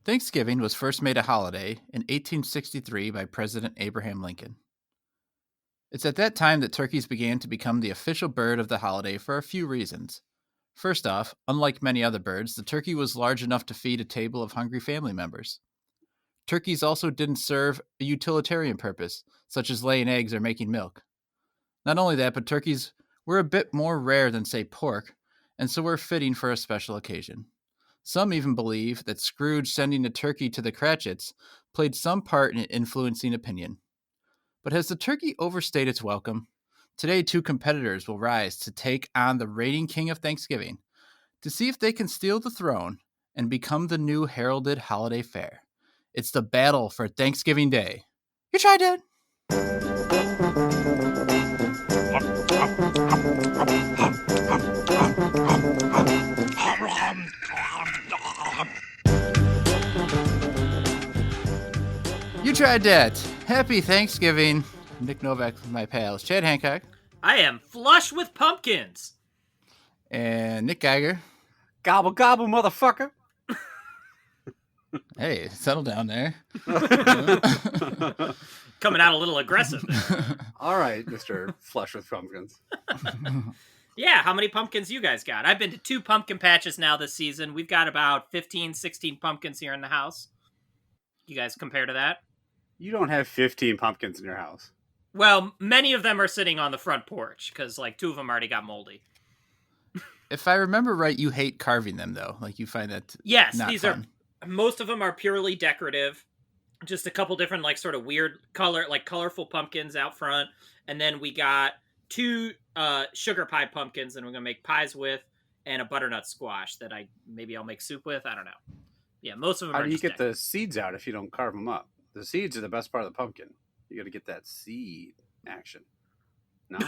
Thanksgiving was first made a holiday in 1863 by President Abraham Lincoln. It's at that time that turkeys began to become the official bird of the holiday for a few reasons. First off, unlike many other birds, the turkey was large enough to feed a table of hungry family members. Turkeys also didn't serve a utilitarian purpose, such as laying eggs or making milk. Not only that, but turkeys were a bit more rare than, say, pork, and so were fitting for a special occasion. Some even believe that Scrooge sending a turkey to the Cratchits played some part in influencing opinion. But has the turkey overstayed its welcome? Today, two competitors will rise to take on the reigning king of Thanksgiving to see if they can steal the throne and become the new heralded holiday fare. It's the battle for Thanksgiving Day. You tried it! You tried that. Happy Thanksgiving. Nick Novak with my pals. Chad Hancock. I am flush with pumpkins. And Nick Geiger. Gobble, gobble, motherfucker. Hey, settle down there. Coming out a little aggressive. All right, Mr. Flush with Pumpkins. Yeah, how many pumpkins you guys got? I've been to 2 pumpkin patches now this season. We've got about 15, 16 pumpkins here in the house. You guys compare to that? You don't have 15 pumpkins in your house. Well, many of them are sitting on the front porch, because 2 of them already got moldy. If I remember right, you hate carving them, though. You find that yes, not these fun. Most of them are purely decorative. Just a couple different, sort of weird colorful pumpkins out front. And then we got 2 sugar pie pumpkins that we're going to make pies with, and a butternut squash that I'll make soup with. I don't know. Yeah, most of them How are do you just get the seeds out if you don't carve them up? The seeds are the best part of the pumpkin. You got to get that seed action. No?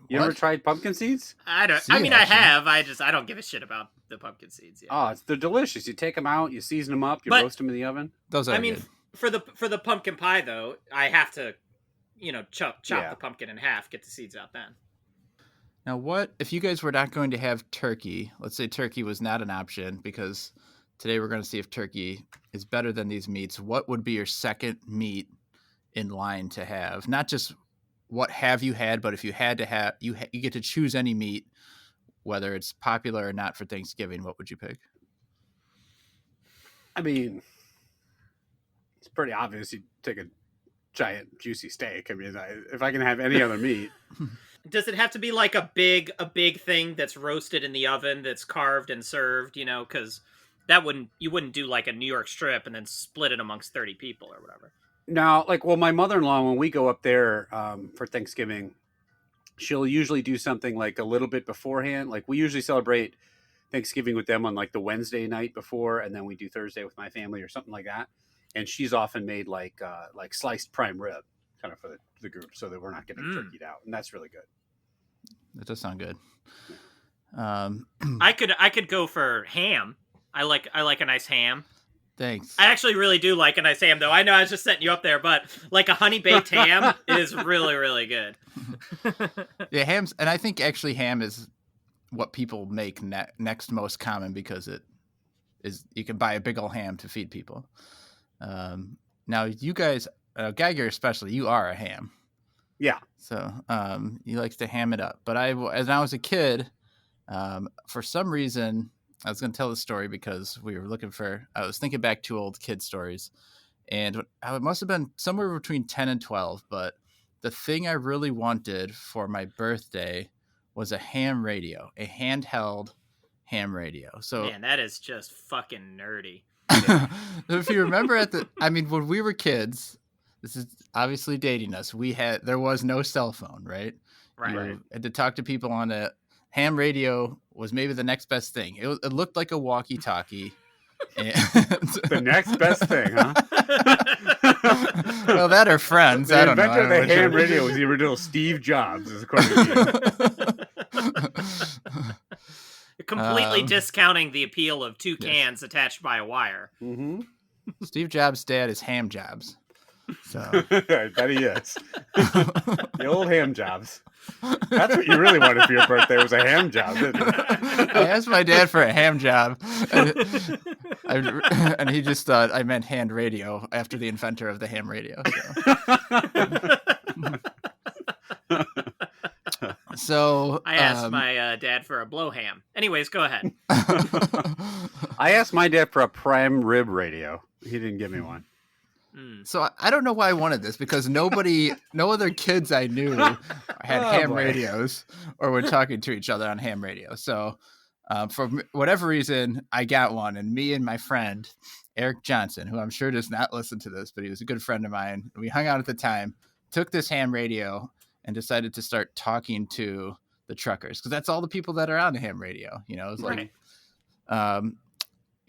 You ever tried pumpkin seeds? I don't. Seed I mean, action. I have. I don't give a shit about the pumpkin seeds. Yeah. Oh, they're delicious. You take them out, you season them up, you roast them in the oven. Those are good. for the pumpkin pie though, I have to, chop the pumpkin in half, get the seeds out then. Now, what if you guys were not going to have turkey? Let's say turkey was not an option, because today we're going to see if turkey is better than these meats. What would be your second meat in line to have? Not just what have you had, but if you had to have, you get to choose any meat, whether it's popular or not for Thanksgiving. What would you pick? I mean, it's pretty obvious you take a giant juicy steak. I mean, if I can have any other meat. Does it have to be a big thing that's roasted in the oven, that's carved and served, because you wouldn't do a New York strip and then split it amongst 30 people or whatever. No, my mother-in-law, when we go up there for Thanksgiving, she'll usually do something a little bit beforehand. We usually celebrate Thanksgiving with them on the Wednesday night before, and then we do Thursday with my family or something like that. And she's often made sliced prime rib kind of for the group, so that we're not getting turkeyed out, and that's really good. That does sound good. I could go for ham. I like a nice ham. Thanks. I actually really do like a nice ham, though. I know I was just setting you up there, but a honey baked ham is really, really good. Yeah, hams, and I think actually ham is what people make next most common, because it is, you can buy a big old ham to feed people. Now you guys, Geiger especially, you are a ham. Yeah. So he likes to ham it up. But as I was a kid, for some reason, I was going to tell the story because I was thinking back to old kid stories, and I must have been somewhere between 10 and 12. But the thing I really wanted for my birthday was a ham radio, a handheld ham radio. So man, that is just fucking nerdy. If you remember when we were kids, this is obviously dating us. There was no cell phone, right? Right. You had to talk to people on a ham radio. Was maybe the next best thing. It looked like a walkie-talkie. The next best thing, huh? Well, that or friends. The I don't know. inventor of the ham radio was the original Steve Jobs, according to you. Completely discounting the appeal of 2 cans attached by a wire. Mm-hmm. Steve Jobs' dad is Ham Jobs. So I bet he is. The old ham jobs. That's what you really wanted for your birthday, was a ham job, didn't you? I asked my dad for a ham job, and he just thought I meant hand radio after the inventor of the ham radio. So I asked my dad for a blow ham. Anyways, go ahead. I asked my dad for a prime rib radio. He didn't give me one. So I don't know why I wanted this, because no other kids I knew had ham radios or were talking to each other on ham radio. So for whatever reason, I got one, and me and my friend Eric Johnson, who I'm sure does not listen to this, but he was a good friend of mine. We hung out at the time, took this ham radio, and decided to start talking to the truckers, because that's all the people that are on the ham radio. You know, it was like,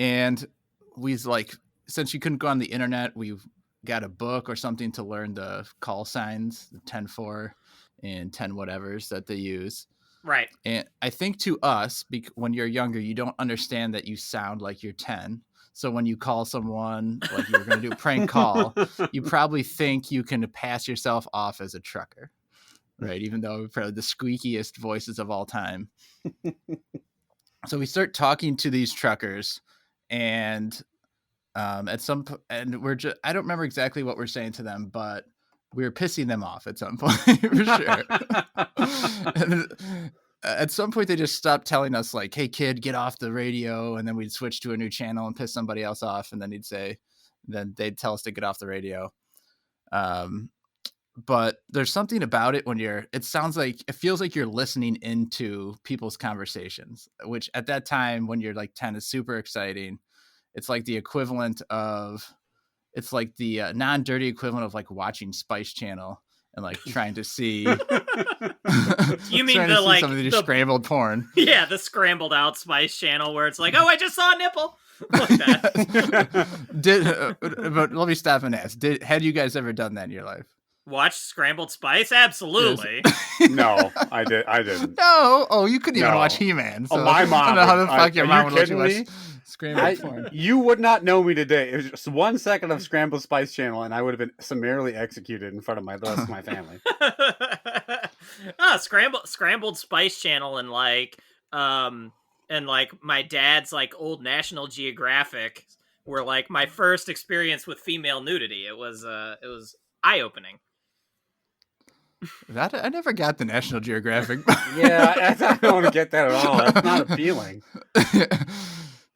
and we's like, since you couldn't go on the internet, we got a book or something to learn the call signs, the 10-4 and 10 whatevers that they use. Right. And I think to us, when you're younger, you don't understand that you sound like you're 10. So when you call someone, like you were going to do a prank call, you probably think you can pass yourself off as a trucker, right? Even though we're probably the squeakiest voices of all time. So we start talking to these truckers, and I don't remember exactly what we're saying to them, but we were pissing them off at some point for sure. And at some point they just stopped telling us like, "Hey kid, get off the radio," and then we'd switch to a new channel and piss somebody else off, and then they'd tell us to get off the radio. But there's something about it when it feels like you're listening into people's conversations, which at that time when you're like 10 is super exciting. It's like the equivalent of, it's like the non-dirty equivalent of like watching Spice Channel and like trying to see. You mean some of the scrambled porn? Yeah, the scrambled out Spice Channel where it's like, oh, I just saw a nipple. Like that. But let me stop and ask: had you guys ever done that in your life? Watch Scrambled Spice? Absolutely. Yes. No, I didn't. No, oh, you couldn't even watch He-Man. So my mom. I don't know how the fuck your mom would let you watch me? Scrambled porn. You would not know me today. It was just 1 second of Scrambled Spice Channel, and I would have been summarily executed in front of the rest of my family. Scrambled Spice Channel and like my dad's like old National Geographic were like my first experience with female nudity. It was eye-opening. I never got the National Geographic. Yeah, I don't want to get that at all. That's not appealing.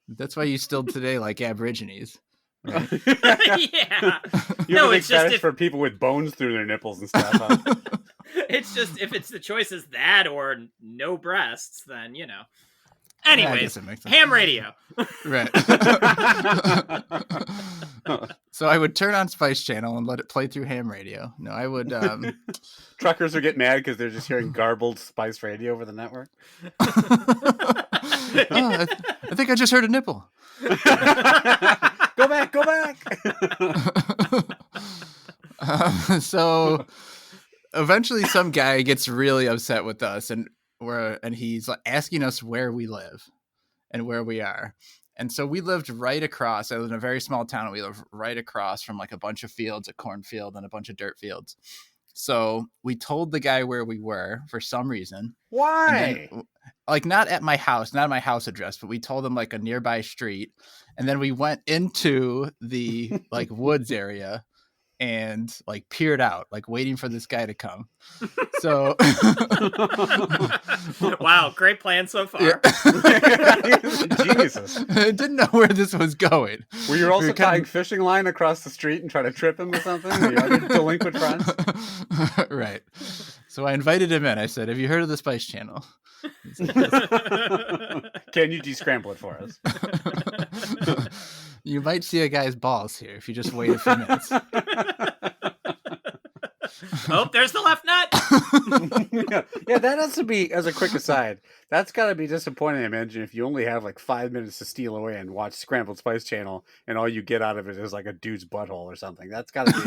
That's why you still today like Aborigines. Right? Yeah. You have a big fetish for people with bones through their nipples and stuff. Huh? It's just, if it's the choice is that or no breasts, then, you know. Anyways, ham radio. Right. So I would turn on Spice Channel and let it play through ham radio. No, I would. Truckers would get mad because they're just hearing garbled Spice radio over the network. I think I just heard a nipple. Go back. So eventually some guy gets really upset with us, and he's like asking us where we live and where we are. And so we lived right across. I lived in a very small town. And we lived right across from like a bunch of fields, a cornfield and a bunch of dirt fields. So we told the guy where we were for some reason. Why? Then, like not at my house, not my house address, but we told him like a nearby street. And then we went into the like woods area and like peered out, like waiting for this guy to come. So wow, great plan so far. Yeah. Jesus. I didn't know where this was going. Were you also tying fishing line across the street and trying to trip him or something? Are you other delinquent friends? Right. So I invited him in. I said, "Have you heard of the Spice Channel?" Can you descramble it for us? You might see a guy's balls here if you just wait a few minutes. Oh, there's the left nut. Yeah, that has to be, as a quick aside, that's got to be disappointing. I imagine if you only have like 5 minutes to steal away and watch Scrambled Spice Channel and all you get out of it is like a dude's butthole or something. That's got to be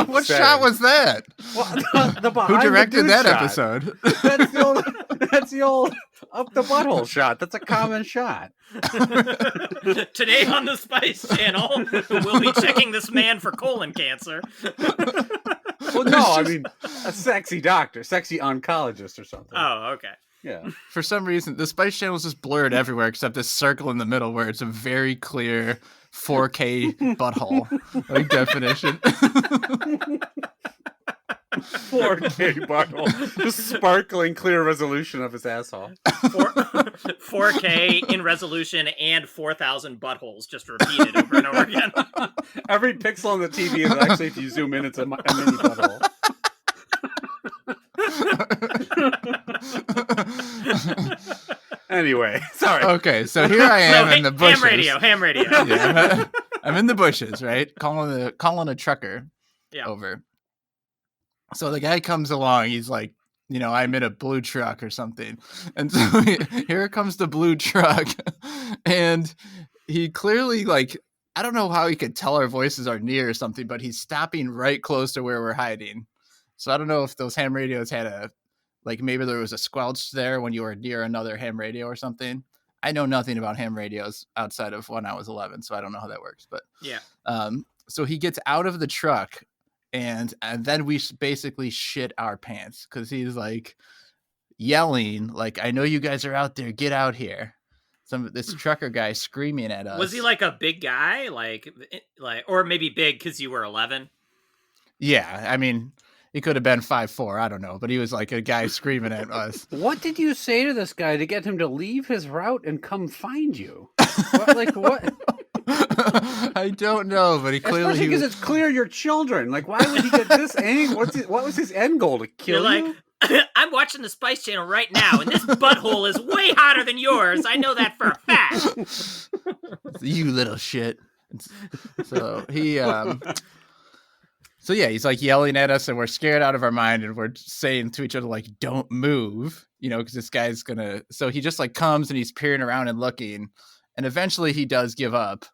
What shot was that? Well, the Who directed that shot. episode? That's the only... That's the old up the butthole shot. That's a common shot. Today on the Spice Channel, we'll be checking this man for colon cancer. Well, no, I mean a sexy doctor, sexy oncologist or something. Oh, okay. Yeah. For some reason, the Spice Channel is just blurred everywhere except this circle in the middle where it's a very clear 4K butthole like definition. 4K butthole. Just sparkling clear resolution of his asshole. 4K in resolution and 4,000 buttholes just repeated over and over again. Every pixel on the TV is actually, if you zoom in, it's a mini butthole. Anyway, sorry. Okay, so here I am in the bushes. Ham radio. Yeah, I'm in the bushes, right? Calling a trucker over. So the guy comes along. He's like, I'm in a blue truck or something. And so here comes the blue truck. And he clearly, I don't know how he could tell our voices are near or something, but he's stopping right close to where we're hiding. So I don't know if those ham radios had maybe there was a squelch there when you were near another ham radio or something. I know nothing about ham radios outside of when I was 11, so I don't know how that works. But yeah. So he gets out of the truck. And then we basically shit our pants because he's yelling, I know you guys are out there. Get out here. This trucker guy screaming at us. Was he a big guy? Or maybe big because you were 11? Yeah. I mean, he could have been 5'4". I don't know. But he was a guy screaming at us. What did you say to this guy to get him to leave his route and come find you? What? I don't know, but he clearly... Especially because it's clear you're children. Why would he get this angle? What was his end goal? To kill you? I'm watching the Spice Channel right now, and this butthole is way hotter than yours. I know that for a fact. You little shit. So he... So yeah, he's yelling at us and we're scared out of our mind and we're saying to each other, don't move, because this guy's gonna... So he just comes and he's peering around and looking. And eventually he does give up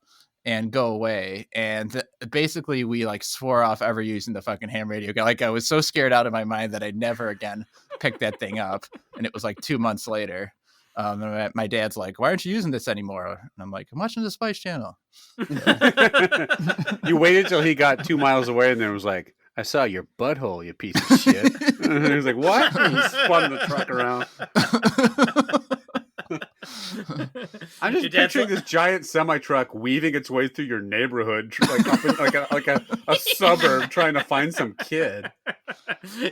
and go away. And basically we swore off ever using the fucking ham radio. I was so scared out of my mind that I never again picked that thing up. And it was 2 months later. And my dad's why aren't you using this anymore? And I'm I'm watching the Spice Channel. You waited till he got 2 miles away and then was I saw your butthole, you piece of shit. And he was what? And he spun the truck around. I'm just picturing this giant semi-truck weaving its way through your neighborhood, up in, a suburb, trying to find some kid.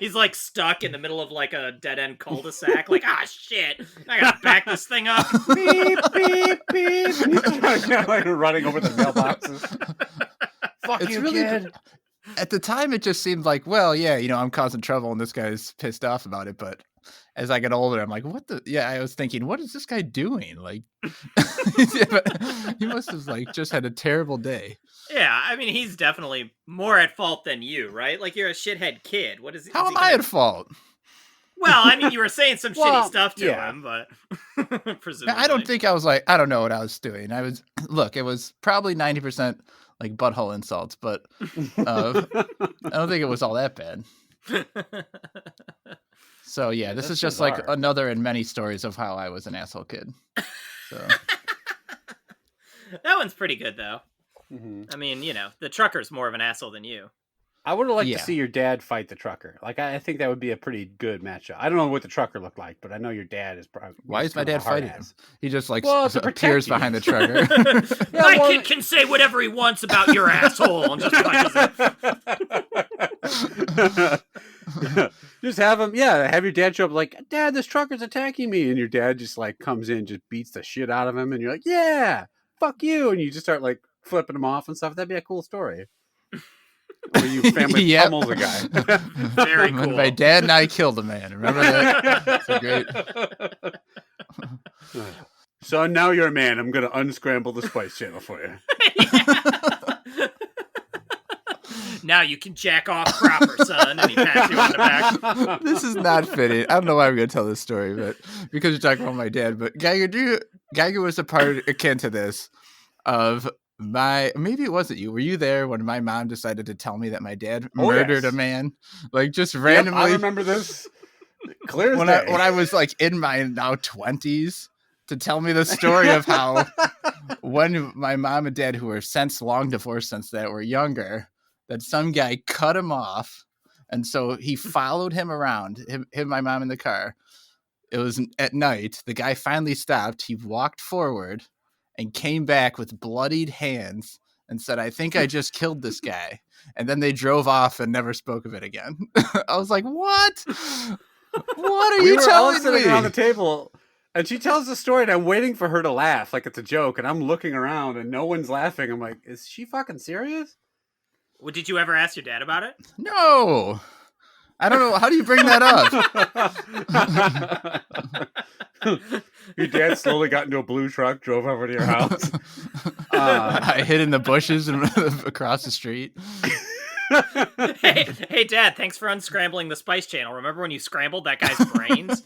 He's stuck in the middle of a dead-end cul-de-sac. Shit, I gotta back this thing up. Beep, beep, beep. And he's running over the mailboxes. Fuck it's you, really kid. At the time, it just seemed I'm causing trouble and this guy's pissed off about it, but as I get older, I'm what the... Yeah, I was thinking, what is this guy doing? He must have, just had a terrible day. Yeah, I mean, he's definitely more at fault than you, right? You're a shithead kid. What is... How am I at fault? Well, I mean, you were saying some shitty stuff to him, but... presumably. I don't think I was I don't know what I was doing. Look, it was probably 90% butthole insults, but I don't think it was all that bad. So yeah, this is just another in many stories of how I was an asshole kid. So that one's pretty good though. Mm-hmm. I mean, the trucker's more of an asshole than you. I would have liked to see your dad fight the trucker. I think that would be a pretty good matchup. I don't know what the trucker looked like, but I know your dad is probably... Why is my dad fighting him? He just appears behind the trucker. My kid can say whatever he wants about your asshole and just just have him, have your dad show up Dad, this trucker's attacking me. And your dad just comes in, just beats the shit out of him. And you're yeah, fuck you. And you just start flipping him off and stuff. That'd be a cool story. Where you family pummels a guy. Very cool. My dad and I killed a man. Remember that? That's a great... So now you're a man. I'm going to unscramble the Spice Channel for you. Now you can jack off proper, son. And he pats you on the back. This is not fitting. I don't know why I'm going to tell this story, but because you're talking about my dad. But Geiger was a part akin to this of... maybe it wasn't you. Were you there when my mom decided to tell me that my dad murdered a man? Just randomly. Yep, I remember this. Clear as when day. I was like in my now 20s to tell me the story of how when my mom and dad, who were since long divorced since that, were younger, that some guy cut him off. And so he followed him around, him my mom in the car. It was at night. The guy finally stopped. He walked forward and came back with bloodied hands and said, I think I just killed this guy. And then they drove off and never spoke of it again. I was like, what? What are you were all telling sitting me? around the table, and she tells the story, and I'm waiting for her to laugh like it's a joke, and I'm looking around, and no one's laughing. I'm like, is she fucking serious? Well, did you ever ask your dad about it? No. I don't know. How do you bring that up? Your dad slowly got into a blue truck, drove over to your house. I hid in the bushes and across the street. Hey, Dad, thanks for unscrambling the Spice Channel. Remember when you scrambled that guy's brains?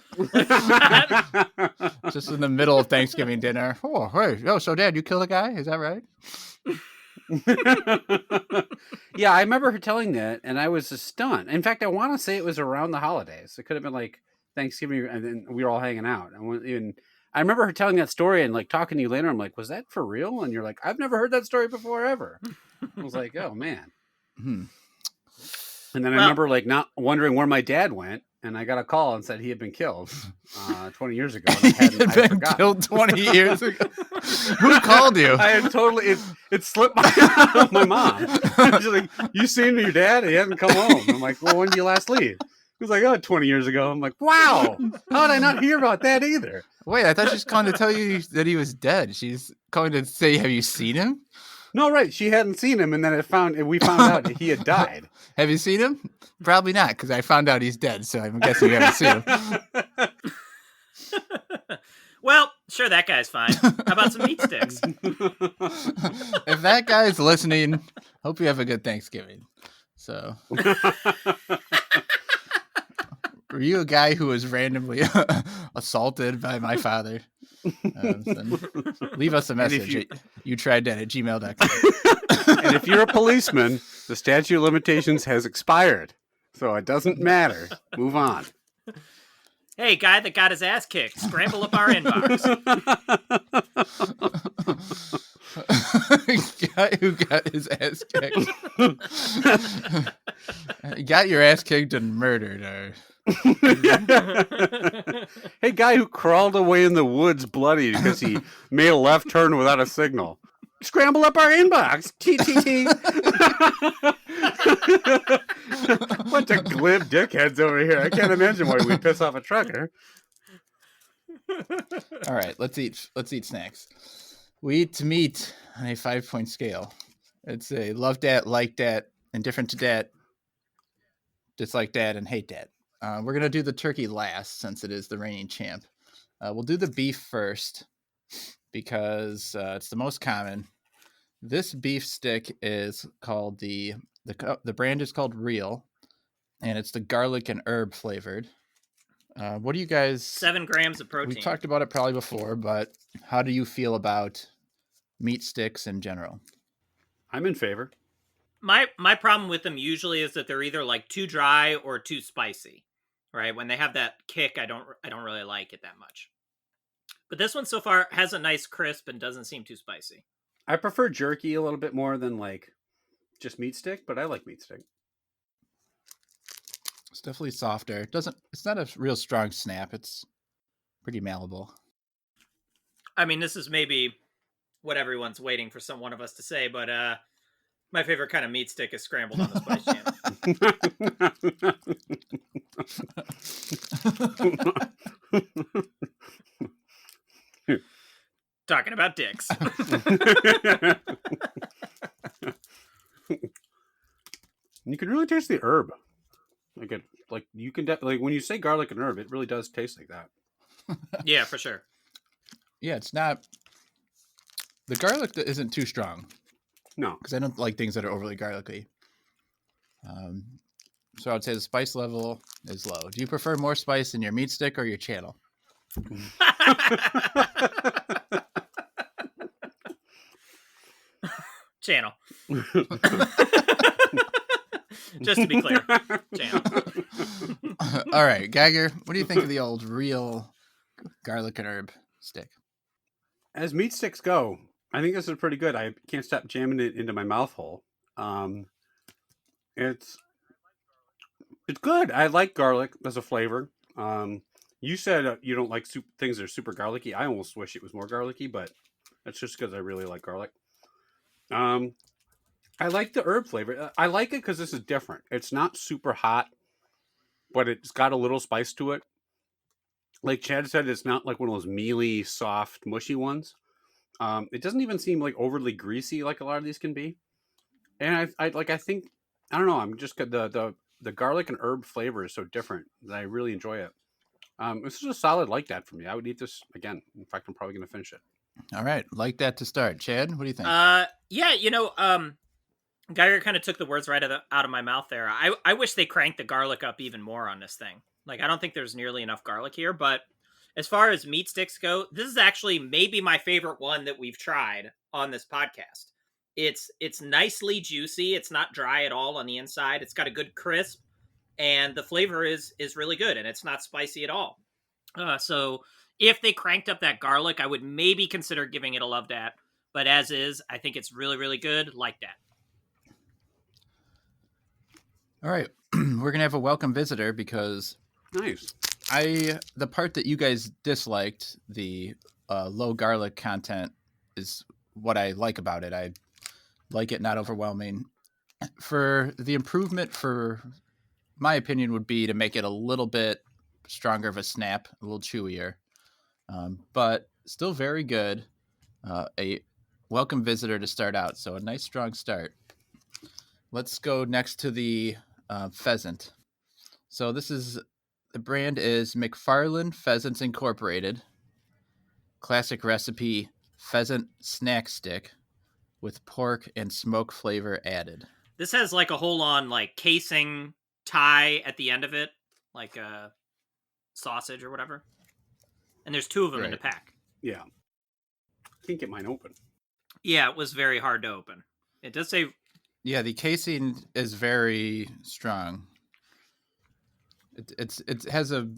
Just in the middle of Thanksgiving dinner. Oh, hey. Oh, so Dad, you killed a guy? Is that right? Yeah, I remember her telling that, and I was just stunned. In fact, I want to say it was around the holidays. It could have been like Thanksgiving, and then we were all hanging out. And I remember her telling that story and like talking to you later. I'm like, was that for real? And you're like, I've never heard that story before ever. I was like, oh man. Hmm. And then I remember like not wondering where my dad went, and I got a call and said he had been killed 20 years ago. And He had been killed 20 years ago. Who called you? I had totally it slipped my mom. She's like, you seen your dad? He hasn't come home. I'm like, well, when did you last leave? He was like, oh, 20 years ago. I'm like, wow, how did I not hear about that either? Wait, I thought she was calling to tell you that he was dead. She's calling to say, have you seen him? No, right. She hadn't seen him, and then we found out that he had died. Have you seen him? Probably not, because I found out he's dead, so I'm guessing you haven't seen him. Well, sure, that guy's fine. How about some meat sticks? If that guy's listening, hope you have a good Thanksgiving. So, were you a guy who was randomly assaulted by my father? Then leave us a message. You tried that at gmail.com. And if you're a policeman, the statute of limitations has expired, so it doesn't matter. Move on. Hey, guy that got his ass kicked, scramble up our inbox. Guy who got his ass kicked. Got your ass kicked and murdered. Hey, guy who crawled away in the woods bloody because he made a left turn without a signal. Scramble up our inbox. TTT. Bunch of glib dickheads over here. I can't imagine why we piss off a trucker. All right, let's eat snacks. We eat meat on a 5-point scale. It's a love dat, like dat, indifferent to dat, dislike dat, and hate dat. We're going to do the turkey last since it is the reigning champ. We'll do the beef first because it's the most common. This beef stick is called the brand is called Real, and it's the garlic and herb flavored. What do you guys... 7 grams of protein. We talked about it probably before, but how do you feel about meat sticks in general? I'm in favor. My problem with them usually is that they're either like too dry or too spicy. Right? When they have that kick, I don't really like it that much. But this one so far has a nice crisp and doesn't seem too spicy. I prefer jerky a little bit more than like just meat stick, but I like meat stick. It's definitely softer. It's not a real strong snap. It's pretty malleable. I mean, this is maybe what everyone's waiting for one of us to say, but my favorite kind of meat stick is scrambled on the Spice Channel. Talking about dicks. You can really taste the herb. You can when you say garlic and herb, it really does taste like that. Yeah, for sure. Yeah, it's not. The garlic isn't too strong. No, because I don't like things that are overly garlicky. So I would say the spice level is low. Do you prefer more spice in your meat stick or your channel? Channel. Just to be clear, jam. All right, Geiger, what do you think of the old real garlic and herb stick? As meat sticks go, I think this is pretty good. I can't stop jamming it into my mouth hole. It's good. I like garlic as a flavor. You said you don't like things that are super garlicky. I almost wish it was more garlicky, but that's just because I really like garlic. I like the herb flavor. I like it because this is different. It's not super hot, but it's got a little spice to it. Like Chad said, it's not like one of those mealy, soft, mushy ones. It doesn't even seem like overly greasy like a lot of these can be. And I think I don't know. I'm just the garlic and herb flavor is so different that I really enjoy it. This is a solid like that for me. I would eat this again. In fact, I'm probably going to finish it. All right, like that to start. Chad, what do you think? Yeah, Geiger kind of took the words right out of my mouth there. I wish they cranked the garlic up even more on this thing. Like, I don't think there's nearly enough garlic here, but as far as meat sticks go, this is actually maybe my favorite one that we've tried on this podcast. It's nicely juicy. It's not dry at all on the inside. It's got a good crisp, and the flavor is really good, and it's not spicy at all. So if they cranked up that garlic, I would maybe consider giving it a love dat. But as is, I think it's really, really good. Like that. All right, we're gonna have a welcome visitor because Nice. the part that you guys disliked, the low garlic content, is what I like about it. I like it not overwhelming. For the improvement, for my opinion, would be to make it a little bit stronger of a snap, a little chewier, but still very good. A welcome visitor to start out, so a nice strong start. Let's go next to the pheasant. So the brand is MacFarlane Pheasants Incorporated. Classic recipe pheasant snack stick with pork and smoke flavor added. This has like a whole on like casing tie at the end of it, like a sausage or whatever. And there's two of them in the pack. Yeah. I can't get mine open. Yeah, it was very hard to open. It does say... Yeah, the casing is very strong. It has a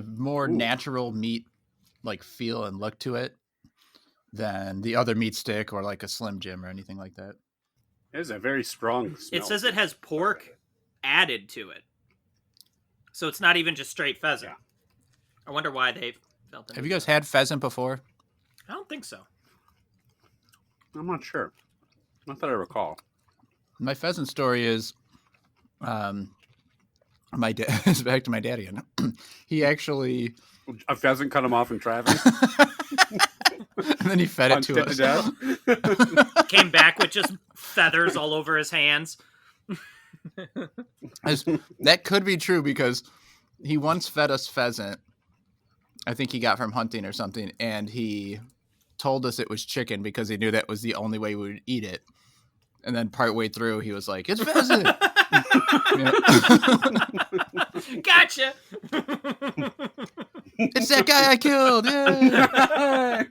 more natural meat like feel and look to it than the other meat stick or like a Slim Jim or anything like that. It is a very strong smell. It says it has pork added to it. So it's not even just straight pheasant. Yeah. I wonder why they felt it. Have you guys had pheasant before? I don't think so. I'm not sure. Not that I recall. My pheasant story is my dad is back to my daddy, and he actually a pheasant cut him off in traffic. And then he fed it to us. Came back with just feathers all over his hands. That could be true because he once fed us pheasant. I think he got from hunting or something, and he told us it was chicken because he knew that was the only way we would eat it. And then partway through, he was like, "It's pheasant." Gotcha. It's that guy I killed. Yeah.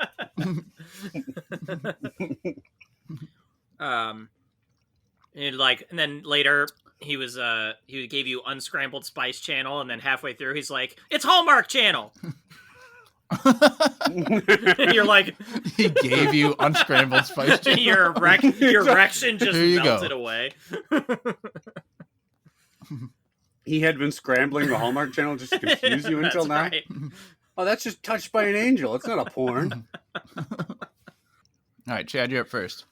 And then later he gave you Unscrambled Spice Channel, and then halfway through he's like, "It's Hallmark Channel." You're like, he gave you Unscrambled Spice Channel. Your erection just melted away. He had been scrambling the Hallmark Channel just to confuse you until now. Right. Oh, that's just Touched by an Angel. It's not a porn. All right, Chad, you're up first.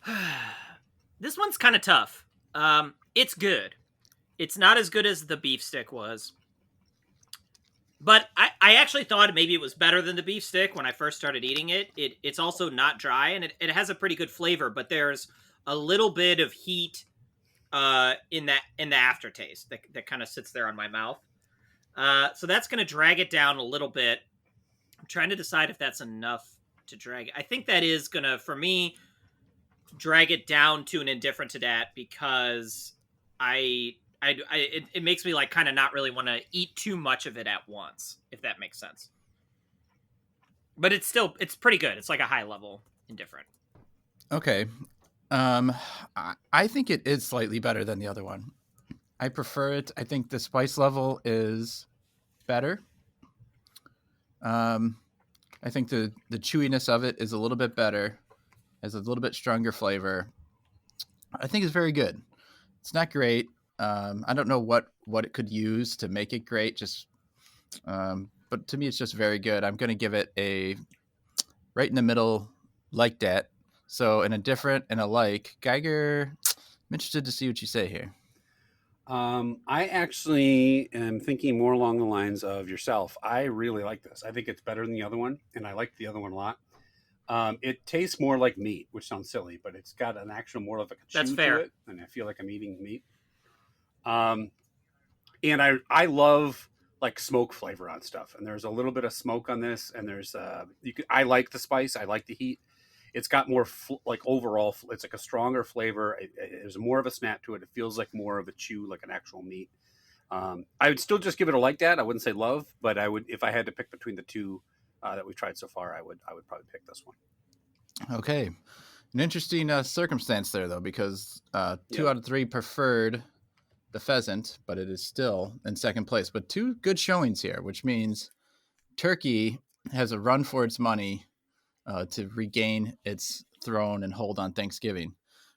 This one's kind of tough. It's good. It's not as good as the beef stick was. But I actually thought maybe it was better than the beef stick when I first started eating it. It's also not dry, and it has a pretty good flavor, but there's a little bit of heat in the aftertaste that kind of sits there on my mouth. So that's going to drag it down a little bit. I'm trying to decide if that's enough to drag it. I think that is going to, for me, drag it down to an indifferent to that because it makes me like kind of not really want to eat too much of it at once, if that makes sense. But it's pretty good. It's like a high level indifferent. Okay. I think it is slightly better than the other one. I prefer it. I think the spice level is better. I think the chewiness of it is a little bit better, has a little bit stronger flavor. I think it's very good. It's not great. I don't know what it could use to make it great. But to me, it's just very good. I'm going to give it a right in the middle, like that. So in a different and a like, Geiger. I'm interested to see what you say here. I actually am thinking more along the lines of yourself. I really like this. I think it's better than the other one, and I like the other one a lot. It tastes more like meat, which sounds silly, but it's got an actual more of like a chew to it, and I feel like I'm eating meat. And I love like smoke flavor on stuff, and there's a little bit of smoke on this, and there's I like the spice, I like the heat. It's got more like overall, it's like a stronger flavor. There's more of a snap to it. It feels like more of a chew, like an actual meat. I would still just give it a like that. I wouldn't say love, but I would, if I had to pick between the two that we've tried so far, I would probably pick this one. Okay, an interesting circumstance there though, because 2 out of 3 preferred the pheasant, but it is still in second place. But 2 good showings here, which means turkey has a run for its money to regain its throne and hold on Thanksgiving.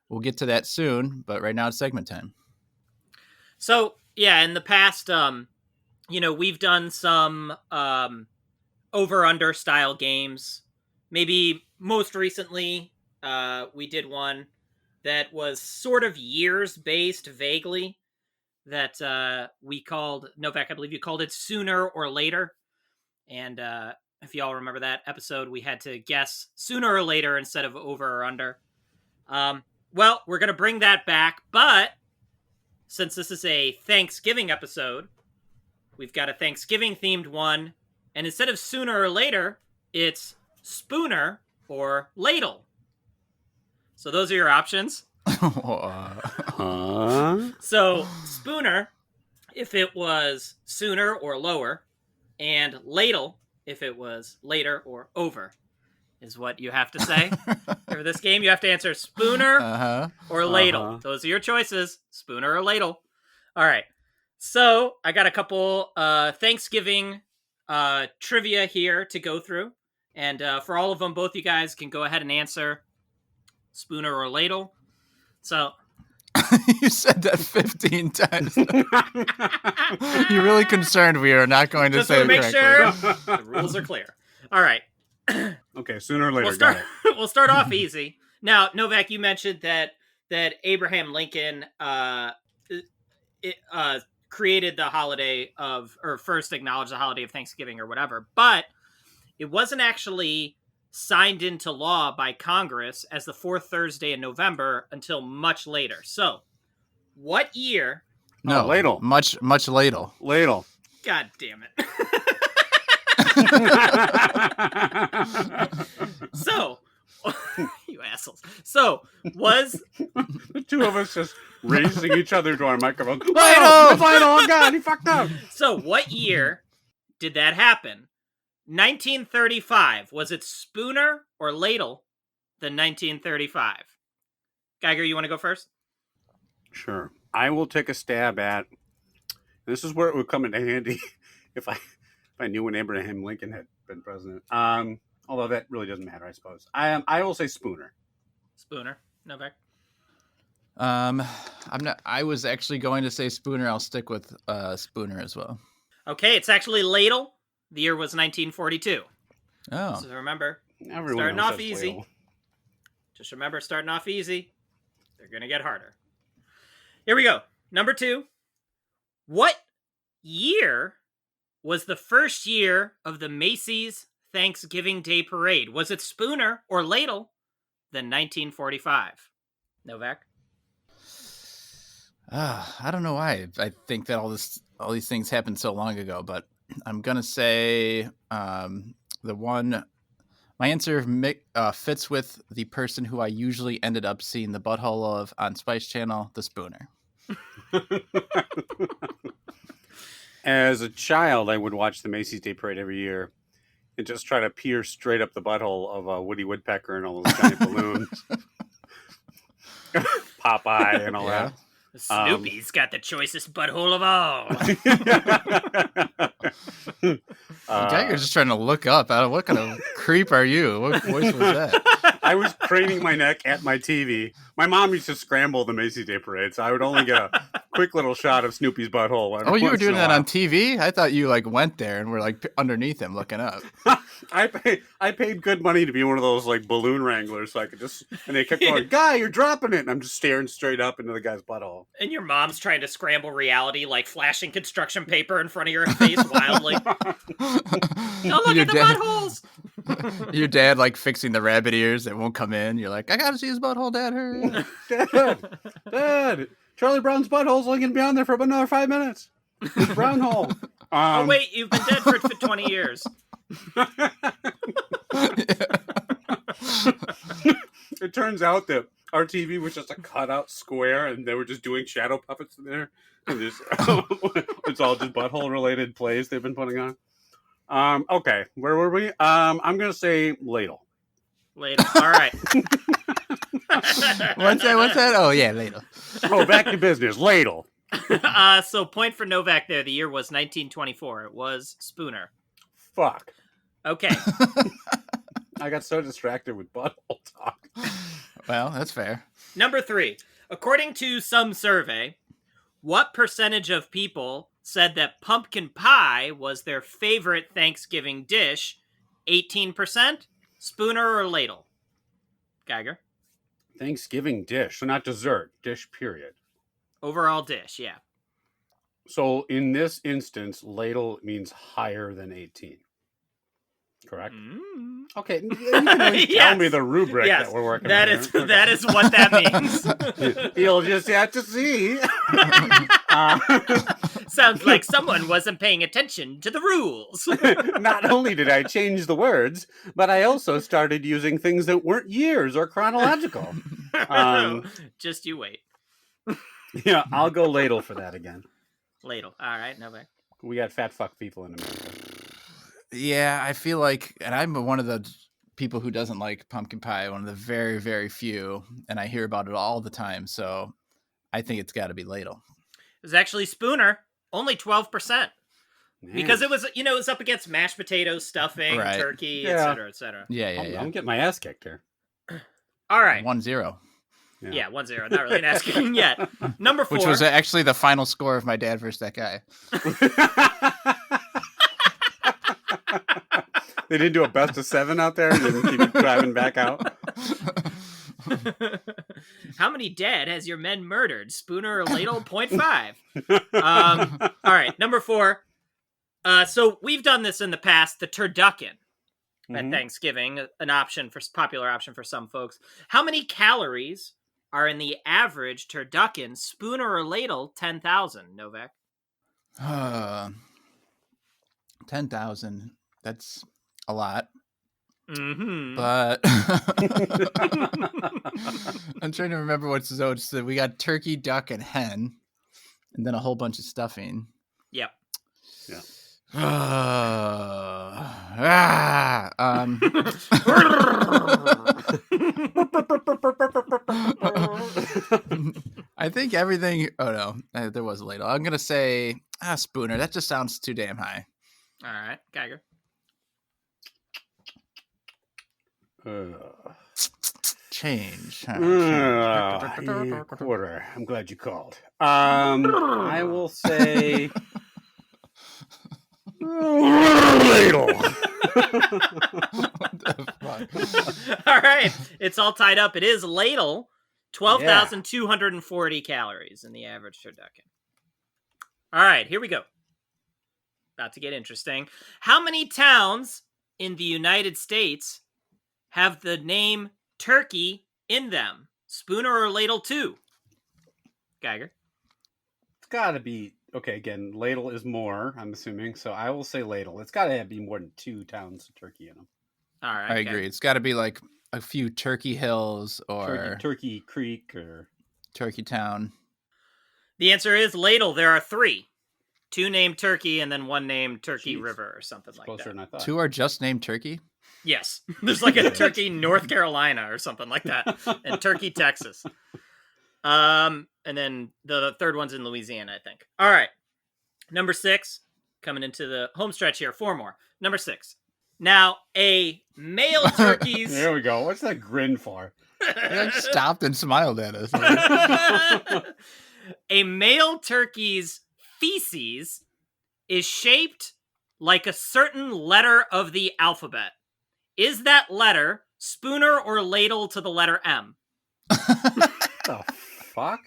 We'll get to that soon, but right now it's segment time. So yeah, in the past, we've done some over/under style games. Maybe most recently, we did one that was sort of years based, vaguely. That we called, Novak, I believe you called it Sooner or Later. And if y'all remember that episode, we had to guess sooner or later instead of over or under. Well, we're going to bring that back, but since this is a Thanksgiving episode, we've got a Thanksgiving-themed one, and instead of sooner or later, it's Spooner or Ladle. So those are your options. So Spooner, if it was sooner or lower, and Ladle, if it was later or over, is what you have to say. For this game, you have to answer Spooner or Ladle. Those are your choices, Spooner or Ladle. All right. So I got a couple Thanksgiving trivia here to go through. And for all of them, both you guys can go ahead and answer Spooner or Ladle. So you said that 15 times. You're really concerned we are not going to say it correctly. Just to make sure the rules are clear. All right. Okay, sooner or later. We'll start off easy. Now, Novak, you mentioned that Abraham Lincoln created the holiday or first acknowledged the holiday of Thanksgiving or whatever, but it wasn't actually signed into law by Congress as the fourth Thursday in November until much later. So, what year? No, ladle. Much ladle. Ladle. God damn it. So, you assholes. So, was the two of us just racing each other to our microphone? Ladle! Oh God, he fucked up. So, what year did that happen? 1935. Was it Spooner or Ladle than 1935? Geiger, you want to go first? Sure. I will take a stab at. This is where it would come into handy if I knew when Abraham Lincoln had been president. Although that really doesn't matter, I suppose. I will say Spooner. Spooner. Novak. I'm not. I was actually going to say Spooner. I'll stick with Spooner as well. Okay, it's actually Ladle. The year was 1942. Oh. So remember, everyone starting off easy. Ladle. Just remember, starting off easy. They're going to get harder. Here we go. Number 2. What year was the first year of the Macy's Thanksgiving Day Parade? Was it Spooner or Ladle than 1945? Novak? I don't know why. I think that all these things happened so long ago, but I'm gonna say the one. My answer fits with the person who I usually ended up seeing the butthole of on Spice Channel, the Spooner. As a child, I would watch the Macy's Day Parade every year and just try to peer straight up the butthole of a Woody Woodpecker and all those giant balloons. Popeye and all that. Snoopy's got the choicest butthole of all. Geiger's just trying to look up. What kind of creep are you? What voice was that? I was craning my neck at my TV. My mom used to scramble the Macy's Day Parade, so I would only get a quick little shot of Snoopy's butthole. Oh, you were doing that on TV? I thought you like went there and were like underneath him looking up. I paid good money to be one of those like balloon wranglers, so I could just, and they kept going, "Guy, you're dropping it," and I'm just staring straight up into the guy's butthole. And your mom's trying to scramble reality, like flashing construction paper in front of your face wildly. Oh, look at the buttholes! Your dad like fixing the rabbit ears that won't come in. You're like, I gotta see his butthole, Dad. Hurry! Dad, Charlie Brown's butthole's only gonna be on there for about another 5 minutes. His brown hole. Oh wait, you've been dead for 20 years. It turns out that our TV was just a cutout square, and they were just doing shadow puppets in there. And just, it's all just butthole related plays they've been putting on. Okay, where were we? I'm gonna say ladle. Ladle. All right. What's that? Oh yeah, ladle. Oh, back to business. Ladle. So point for Novak there. The year was 1924. It was Spooner. Fuck. Okay. I got so distracted with butthole talk. Well, that's fair. Number 3. According to some survey, what percentage of people said that pumpkin pie was their favorite Thanksgiving dish? 18%? Spooner or ladle? Geiger? Thanksgiving dish, so not dessert. Dish, period. Overall dish, yeah. So in this instance, ladle means higher than 18. Correct? Okay, you can at least tell me the rubric that we're working on. That is what that means. You'll just have to see. Sounds like someone wasn't paying attention to the rules. Not only did I change the words, but I also started using things that weren't years or chronological. Just you wait. Yeah, I'll go ladle for that again. Ladle. All right, no way. We got fat fuck people in America. Yeah, I feel like, and I'm one of the people who doesn't like pumpkin pie, one of the very, very few, and I hear about it all the time, so I think it's got to be ladle. It was actually Spooner, only 12%. Man. Because it was, it was up against mashed potatoes, stuffing, Right. turkey, Yeah. etc., etc. Yeah. I'm getting my ass kicked here. All right. 1-0. Yeah, 1-0. Not really asking yet. Number 4. Which was actually the final score of my dad versus that guy. They didn't do a best of 7 out there and didn't keep it driving back out. How many dead has your men murdered? Spooner or ladle? 0.5. All right, number 4. So we've done this in the past, the turducken at Thanksgiving, popular option for some folks. How many calories are in the average turducken? Spooner or ladle? 10,000. Novak. 10,000. That's a lot. Mm-hmm. But I'm trying to remember what's so we got turkey, duck, and hen, and then a whole bunch of stuffing. Yep. Yeah. I think everything. Oh no, there was a ladle. I'm gonna say Spooner. That just sounds too damn high. All right, Geiger. Change. Quarter. I'm glad you called. I will say ladle. What the fuck? All right, it's all tied up. It is ladle. 12,240 calories in the average turducken. All right, here we go. About to get interesting. How many towns in the United States have the name Turkey in them? Spooner or ladle 2? Geiger. It's got to be okay. Again, ladle is more. I'm assuming, so I will say ladle. It's got to be more than 2 towns of turkey in them. All right, I agree. It's got to be like a few Turkey Hills or Turkey Creek or Turkey Town. The answer is ladle. There are 3. 2 named Turkey and then 1 named Turkey Jeez. River or something like closer that. than I thought. 2 are just named Turkey. Yes. There's like a Turkey, North Carolina or something like that. And Turkey, Texas. And then the third one's in Louisiana, I think. All right. Number 6, coming into the home stretch here. 4 more. Number 6. Now, a male turkey's... There we go. What's that grin for? They stopped and smiled at us. A male turkey's feces is shaped like a certain letter of the alphabet. Is that letter Spooner or ladle to the letter M? The fuck?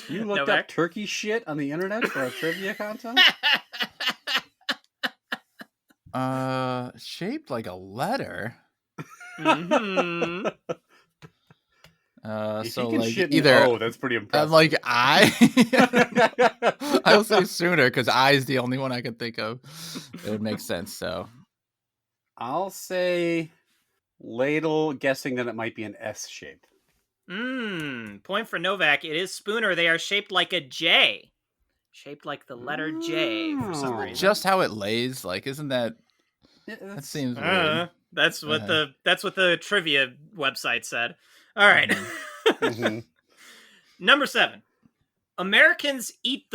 You looked Novak? up turkey shit on the internet for a trivia contest? Shaped like a letter. Mm-hmm. If So you can like shit either oh, that's pretty impressive. like I, I'll say sooner because I is the only one I can think of. It would make sense. So I'll say ladle, guessing that it might be an S shape. Point for Novak. It is Spooner. They are shaped like a J. Shaped like the letter J for some reason. just how it lays, like, isn't that? Yeah, That seems weird. That's what the trivia website said. All right. Mm-hmm. Number 7. Americans eat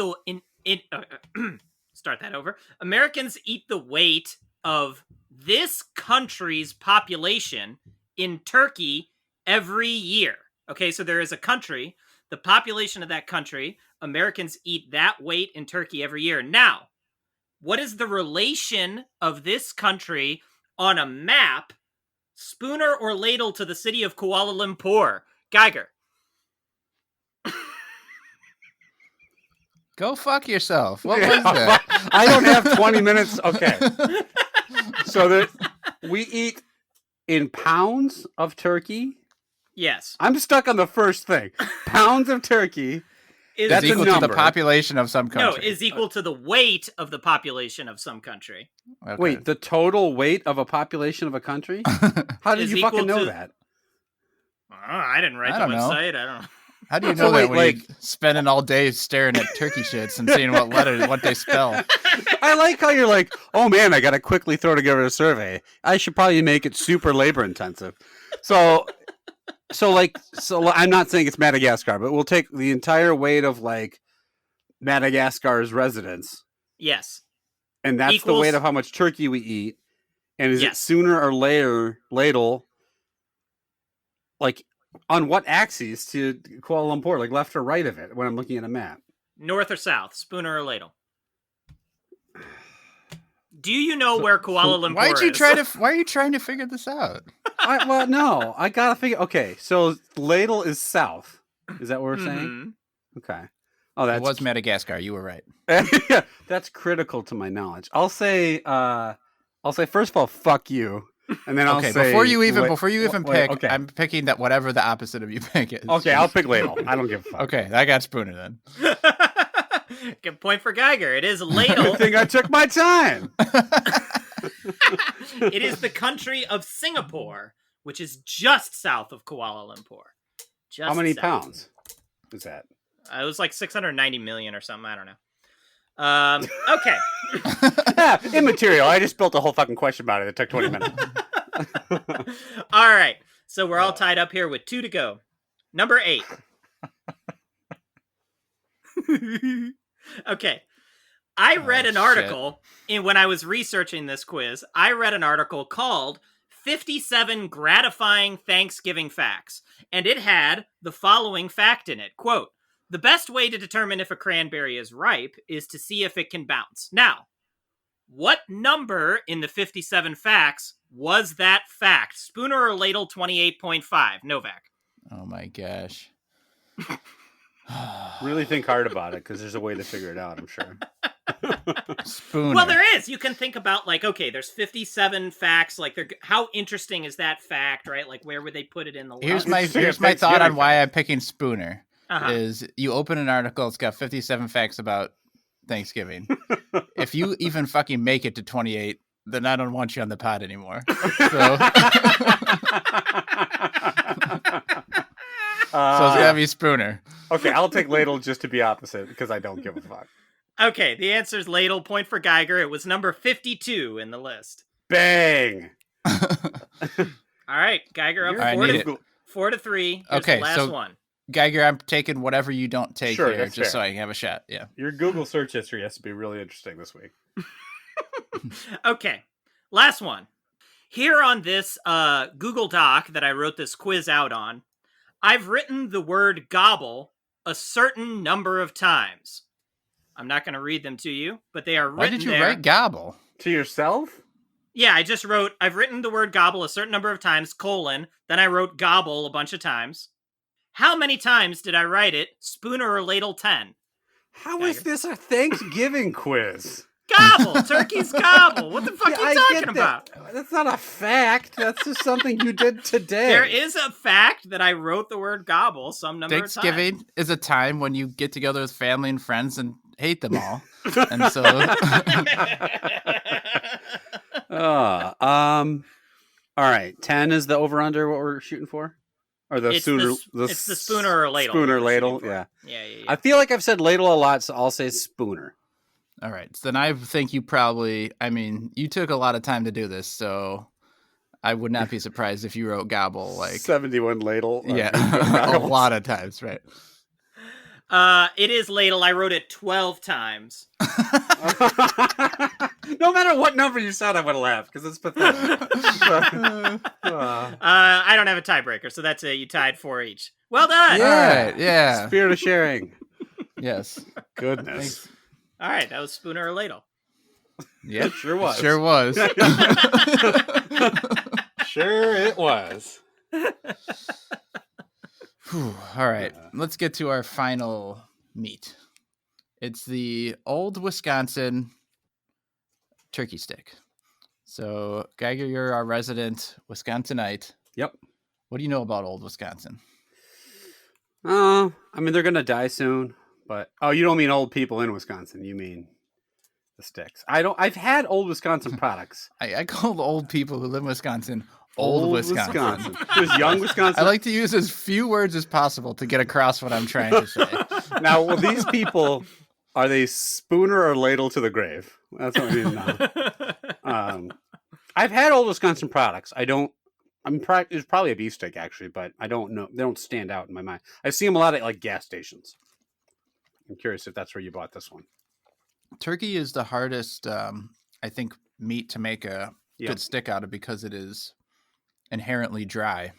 start that over. Americans eat the weight of this country's population in Turkey every year. Okay, so there is a country, the population of that country, Americans eat that weight in Turkey every year. Now, what is the relation of this country on a map, Spooner or ladle to the city of Kuala Lumpur? Geiger. Go fuck yourself. What was that? I don't have 20 minutes. Okay. So we eat in pounds of turkey. Yes. I'm stuck on the first thing. Pounds of turkey. Is That's It's a equal to the number. population of some No, country. is equal to the weight of the population of some country. Okay. Wait, the total weight of a population of a country? How did Is you equal fucking know to- that? I didn't write I the don't know. website. I don't know. How do you So know that wait, when you're spending all day staring at turkey shits and seeing what they spell? I like how you're like, oh man, I gotta quickly throw together a survey. I should probably make it super labor intensive. So I'm not saying it's Madagascar, but we'll take the entire weight of like Madagascar's residents, Yes. and that's the Equals- weight of how much turkey we eat. And is it Yes. sooner or later ladle? Like on what axis to Kuala Lumpur? Like left or right of it when I'm looking at a map? North or south, Spooner or ladle? Do you know where Kuala Lumpur Why is? are you trying to figure this out? Well, no, I gotta figure. Okay, so ladle is south. Is that what we're saying? Mhm. Okay. Oh, It that's was Madagascar. You were right. that's critical to my knowledge. I'll say first of all, fuck you, and then I'll Okay, say before you even wait, pick, okay, I'm picking that whatever the opposite of you pick is. okay, I'll pick ladle. I don't give a fuck. Okay, I got Spooner then. Good point for Geiger. It is I ladle. think I took my time. It is the country of Singapore, which is just south of Kuala Lumpur. Just How many south. pounds is that? It was like 690 million or something. I don't know. Okay. Yeah, immaterial. I just built a whole fucking question about it. It took 20 minutes. All right. So we're all tied up here with 2 to go. Number 8. Okay. I read an shit. article when I was researching this quiz. I read an article called 57 Gratifying Thanksgiving Facts. And it had the following fact in it. Quote, the best way to determine if a cranberry is ripe is to see if it can bounce. Now, what number in the 57 facts was that fact? Spooner or ladle 28.5? Novak. Oh my gosh. Really think hard about it because there's a way to figure it out, I'm sure. Spooner. Well, there is. You can think about like, okay, there's 57 facts. Like, how interesting is that fact, right? Like, where would they put it in the Here's list? my thought on Thanksgiving why I'm picking Spooner. Uh-huh. Is you open an article, it's got 57 facts about Thanksgiving. If you even fucking make it to 28, then I don't want you on the pod anymore. So, so it's gotta be Spooner. Okay, I'll take ladle just to be opposite because I don't give a fuck. Okay, the answer is ladle. Point for Geiger. It was number 52 in the list. Bang! All right, Geiger up You're I 4 need to, it. 4-3. Here's Okay, the last so one. Geiger, I'm taking whatever you don't take Sure, here, that's just so fair. I can have a shot. Yeah. Your Google search history has to be really interesting this week. Okay, last one. Here on this Google Doc that I wrote this quiz out on, I've written the word gobble a certain number of times. I'm not going to read them to you, but they are Why written did you there. write gobble? To yourself? Yeah, I just wrote, I've written the word gobble a certain number of times, colon, then I wrote gobble a bunch of times. How many times did I write it? Spooner or ladle 10? How Geiger. is this a Thanksgiving quiz? Gobble! Turkey's gobble! What the fuck are you talking about? That's not a fact. That's just something you did today. There is a fact that I wrote the word gobble some number of times. Thanksgiving is a time when you get together with family and friends and hate them all. And so all right. 10 is the over under what we're shooting for? Or the It's sooner it's the spooner or ladle. Spooner that we're ladle, shooting for. yeah. Yeah. I feel like I've said ladle a lot, so I'll say spooner. all right. So then I think you probably, I mean, you took a lot of time to do this, so I would not be surprised if you wrote gobble like 71 ladle. yeah, a lot of times, right? It is ladle. I wrote it 12 times. No matter what number you said, I would laugh because it's pathetic. I don't have a tiebreaker, so that's it. You tied 4 each. Well done. Yeah. All right, yeah. Spirit of sharing. Yes. Goodness. Thanks. All right, that was spooner or ladle. Yeah, It sure was. Sure was. Sure it was. Whew, all right, let's get to our final meat. It's the Old Wisconsin turkey stick. So, Geiger, you're our resident Wisconsinite. Yep. What do you know about Old Wisconsin? I mean, they're going to die soon, but... Oh, you don't mean old people in Wisconsin. You mean the sticks. I've had old Wisconsin products. I call old people who live in Wisconsin Old Wisconsin. There's young Wisconsin. I like to use as few words as possible to get across what I'm trying to say. Now, will these people, are they spooner or ladle to the grave? That's what I need to know. I've had old Wisconsin products. It's probably a beef stick actually, but I don't know. They don't stand out in my mind. I see them a lot at like gas stations. I'm curious if that's where you bought this one. Turkey is the hardest, I think, meat to make a good stick out of because it is inherently dry.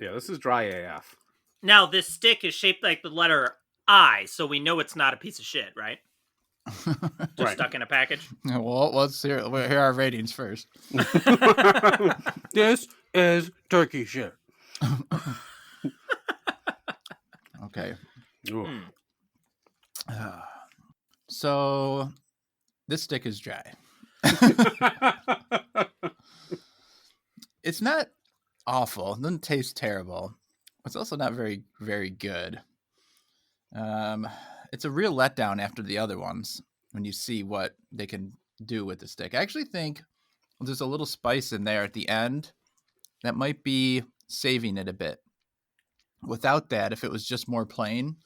Yeah, this is dry AF. Now, this stick is shaped like the letter I, so we know it's not a piece of shit, right? Just stuck in a package. Well, let's hear our ratings first. This is turkey shit. Okay. So this stick is dry. It's not awful. It doesn't taste terrible. It's also not very, very good. It's a real letdown after the other ones when you see what they can do with the stick. I actually think there's a little spice in there at the end that might be saving it a bit. Without that, if it was just more plain,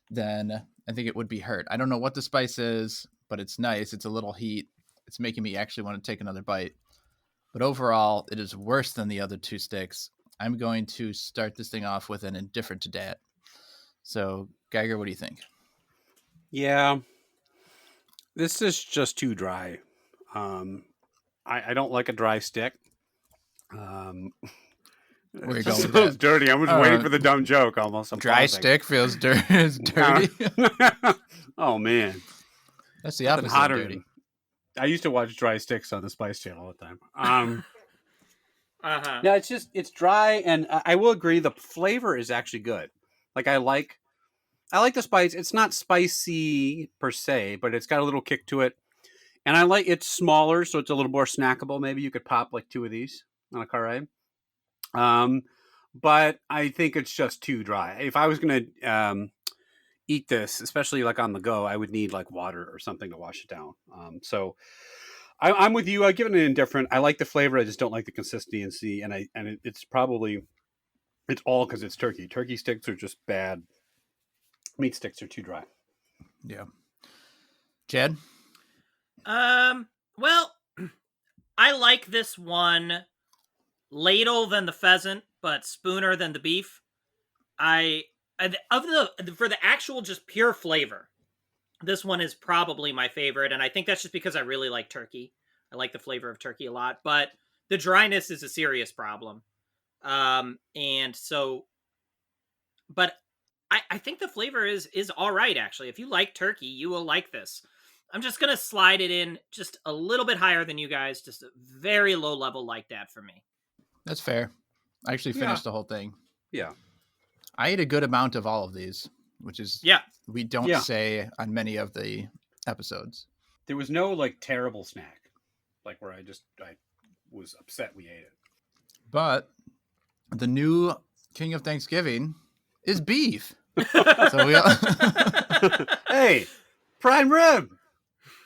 then I think it would be hurt. I don't know what the spice is, but it's nice. It's a little heat. It's making me actually want to take another bite. But overall, it is worse than the other two sticks. I'm going to start this thing off with an indifferent to dat. So, Geiger, what do you think? Yeah, this is just too dry. I don't like a dry stick. Where you It going just with feels that? dirty. I'm just waiting for the dumb joke almost. I'm Dry pausing. stick feels dirty. Oh, man. That's the Nothing opposite hotter of dirty. than- I used to watch Dry Sticks on the Spice Channel all the time. Uh-huh. No, it's dry, and I will agree the flavor is actually good. Like I like the spice. It's not spicy per se, but it's got a little kick to it. And I like it's smaller, so it's a little more snackable. Maybe you could pop like 2 of these on a car ride. But I think it's just too dry. If I was gonna eat this, especially like on the go, I would need like water or something to wash it down. So I'm with you. I give it an indifferent. I like the flavor. I just don't like the consistency, and it's all because it's turkey. Turkey sticks are just bad. Meat sticks are too dry. Yeah. Jed? Well, I like this one ladle than the pheasant but Spooner than the beef. For the actual just pure flavor, this one is probably my favorite, and I think that's just because I really like turkey. I like the flavor of turkey a lot, but the dryness is a serious problem. And so, but I think the flavor is all right, actually. If you like turkey, you will like this. I'm just going to slide it in just a little bit higher than you guys, just a very low level like that for me. That's fair. I actually finished the whole thing. Yeah. I ate a good amount of all of these, which is we don't say on many of the episodes. There was no like terrible snack, like where I was upset we ate it. But the new king of Thanksgiving is beef. So we Hey, prime rib.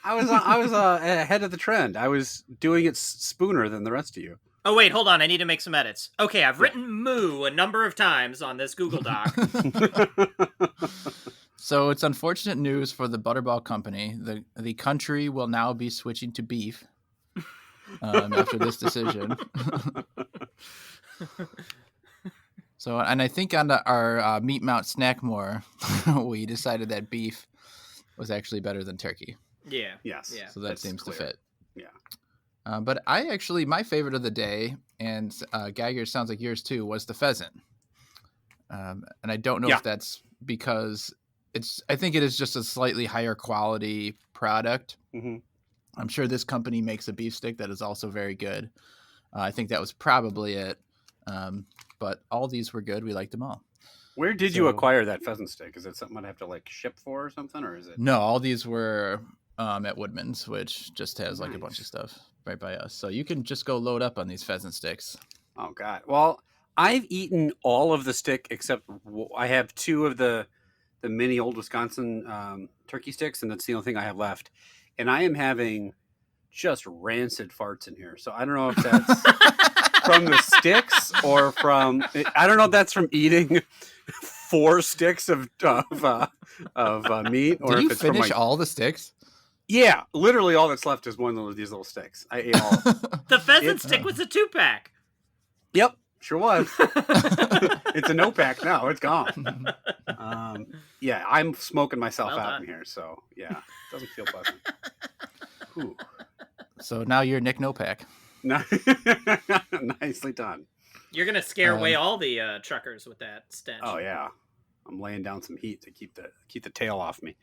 I was ahead of the trend. I was doing it spooner than the rest of you. Oh, wait, hold on. I need to make some edits. Okay, I've written moo a number of times on this Google Doc. So it's unfortunate news for the Butterball Company. The country will now be switching to beef after this decision. So, and I think on our Meat Mount Snack More, we decided that beef was actually better than turkey. Yeah. Yes. Yeah. So that seems clear. to fit. Yeah. But my favorite of the day, and Geiger, sounds like yours too, was the pheasant. And I don't know if that's because I think it is just a slightly higher quality product. Mm-hmm. I'm sure this company makes a beef stick that is also very good. I think that was probably it. But all these were good. We liked them all. Where did you acquire that pheasant stick? Is it something I'd have to like ship for or something, or is it? No, all these were at Woodman's, which just has like a bunch of stuff right by us. So you can just go load up on these pheasant sticks. Oh God! Well, I've eaten all of the stick except I have 2 of the mini old Wisconsin turkey sticks, and that's the only thing I have left. And I am having just rancid farts in here. So I don't know if that's from the sticks or I don't know if that's from eating 4 sticks of meat. Or Did you if it's finish all the sticks? Yeah, literally all that's left is one of these little sticks. I ate all. The pheasant stick was a 2-pack. Yep, sure was. It's a no-pack now. It's gone. Yeah, I'm smoking myself out in here, so yeah, it doesn't feel pleasant. Whew. So now you're Nick No-Pack. Nicely done. You're gonna scare away all the truckers with that stench. Oh yeah, I'm laying down some heat to keep the tail off me.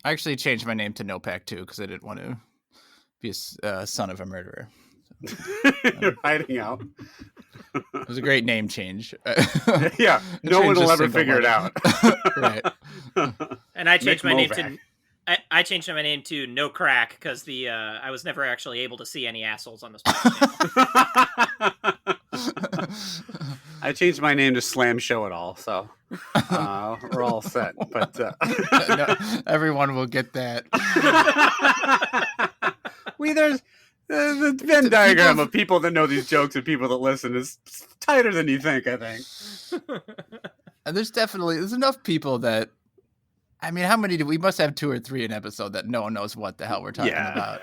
I actually changed my name to No-Pack too because I didn't want to be a son of a murderer. You're hiding out. It was a great name change. Yeah, no one will ever figure it out. Right. And I changed my name to I changed my name to No Crack because I was never actually able to see any assholes on this podcast. I changed my name to Slam Show It All, so we're all set. But no, everyone will get that. There's the Venn diagram of people that know these jokes and people that listen is tighter than you think, I think. And there's enough people that, I mean, how many do we must have 2 or 3 an episode that no one knows what the hell we're talking about.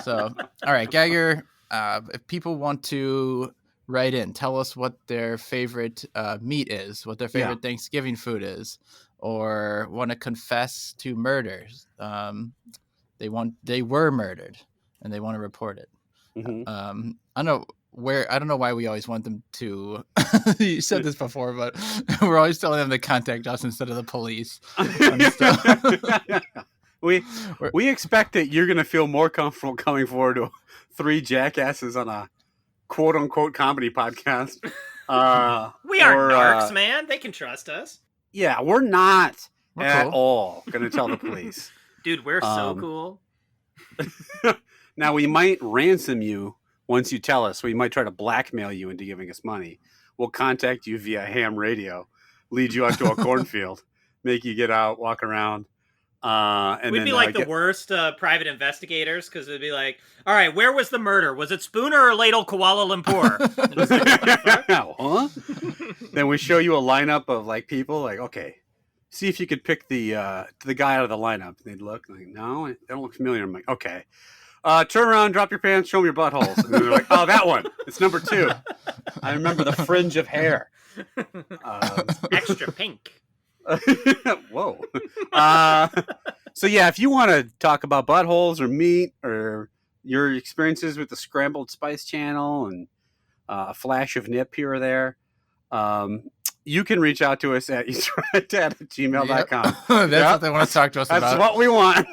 So, all right, Geiger, if people want to write in, tell us what their favorite meat is, what their favorite Thanksgiving food is, or want to confess to murders. They were murdered and they want to report it. Mm-hmm. I don't know why we always want them to. You said this before, but we're always telling them to contact us instead of the police. We expect that you're going to feel more comfortable coming forward to 3 jackasses on a quote unquote comedy podcast. We aren't narcs, man. They can trust us. Yeah, we're not at all going to tell the police. Dude, we're so cool. Now, we might ransom you once you tell us. We might try to blackmail you into giving us money. We'll contact you via ham radio, lead you out to a cornfield, make you get out, walk around. And we'd be like the worst private investigators because it'd be like, all right, where was the murder? Was it Spooner or Ladle Kuala Lumpur? Huh? Then we show you a lineup of like people like, okay, see if you could pick the guy out of the lineup. And they'd look like, no, they don't look familiar. I'm like, okay. Turn around, drop your pants, show me your buttholes. And they're like, oh, that one. It's number 2. I remember the fringe of hair. Extra pink. Whoa. So yeah, if you want to talk about buttholes or meat or your experiences with the Scrambled Spice channel and a flash of nip here or there, you can reach out to us at trieddat@gmail.com. That's what they want to talk to us about. That's what we want.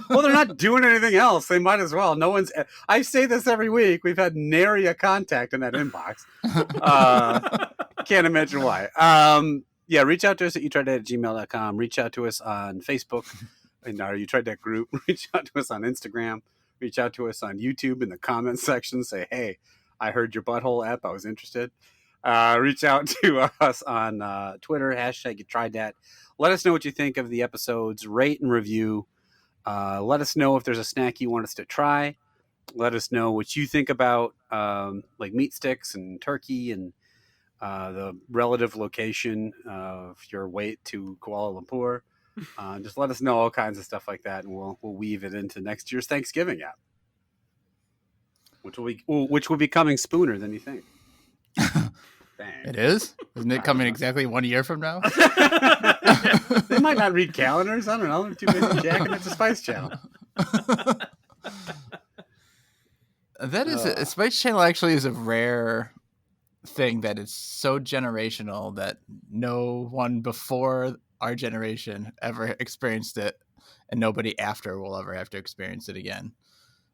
Well, they're not doing anything else. They might as well. No one's. I say this every week. We've had nary a contact in that inbox. Can't imagine why. Yeah, reach out to us at youtrieddat@gmail.com. Reach out to us on Facebook in our You Tried That group. Reach out to us on Instagram. Reach out to us on YouTube in the comments section. Say, hey, I heard your butthole app. I was interested. Reach out to us on Twitter, #YouTriedThat. Let us know what you think of the episodes. Rate and review. Let us know if there's a snack you want us to try. Let us know what you think about like meat sticks and turkey and the relative location of your weight to Kuala Lumpur. Just let us know all kinds of stuff like that, and we'll weave it into next year's Thanksgiving app, which will be coming sooner than you think. Dang. It is? Isn't it coming exactly 1 year from now? They might not read calendars. I don't know. They're too busy jacking at the Spice Channel. That is a Spice Channel actually is a rare thing that is so generational that no one before our generation ever experienced it, and nobody after will ever have to experience it again.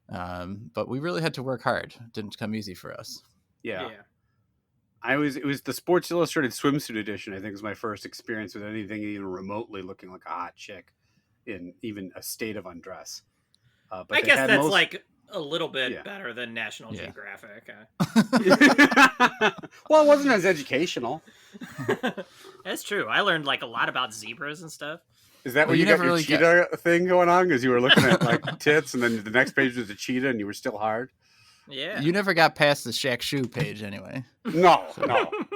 But we really had to work hard. It didn't come easy for us. Yeah. It was the Sports Illustrated swimsuit edition, I think, was my first experience with anything even remotely looking like a hot chick in even a state of undress. But I guess that's like a little bit better than National Geographic. Well, it wasn't as educational. That's true. I learned like a lot about zebras and stuff. Is that where you got your cheetah thing going on? Because you were looking at like tits, and then the next page was a cheetah, and you were still hard. Yeah. You never got past the Shaq Shoe page anyway. No.